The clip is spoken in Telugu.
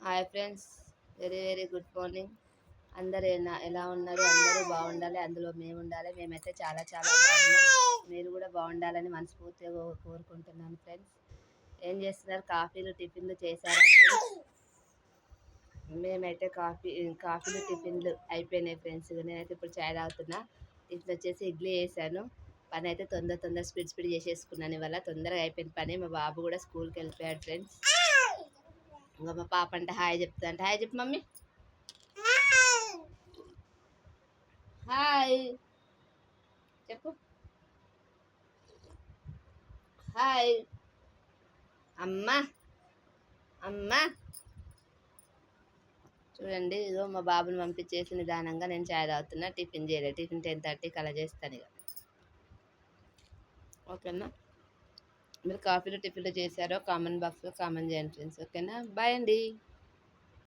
Hi friends, very very good morning. అందరు ఎలా ఉన్నారు? అందరూ బాగుండాలి, అందులో మేము ఉండాలి. మేమైతే చాలా చాలా బాగున్నాం. మీరు కూడా బాగుండాలని మనస్ఫూర్తిగా కోరుకుంటున్నాను ఫ్రెండ్స్. ఏం చేస్తున్నారు? కాఫీలు టిఫిన్లు చేశారా ఫ్రెండ్స్? మేమైతే కాఫీలు టిఫిన్లు అయిపోయినాయి ఫ్రెండ్స్. నేనైతే ఇప్పుడు చాయ్ తాగుతున్నా. టిఫిన్ వచ్చేసి ఇడ్లీ వేసాను. పని అయితే తొందర స్పీడ్ చేసేసుకున్నాను. ఇవాళ తొందరగా అయిపోయిన పని. మా బాబు కూడా స్కూల్కి వెళ్ళిపోయాడు ఫ్రెండ్స్. ఇంకా మా పాప అంటే హాయ్ చెప్తుంది. అంటే హాయ్ చెప్పు మమ్మీ. హాయ్ చెప్పు. హాయ్ అమ్మా. అమ్మా చూడండి, ఇదో మా బాబుని పంపించేసి నిదానంగా నేను చాయ్ తాగుతున్నా. టిఫిన్ చేయలేదు. టిఫిన్ 10:30కి అలా చేస్తాను ఇక. ఓకేనా? మీరు కాఫీలు టిఫిన్లు చేశారో కామెంట్ బాక్స్లో కామెంట్ చేయండి ఫ్రెండ్స్. ఓకేనా? బాయ్ అండి.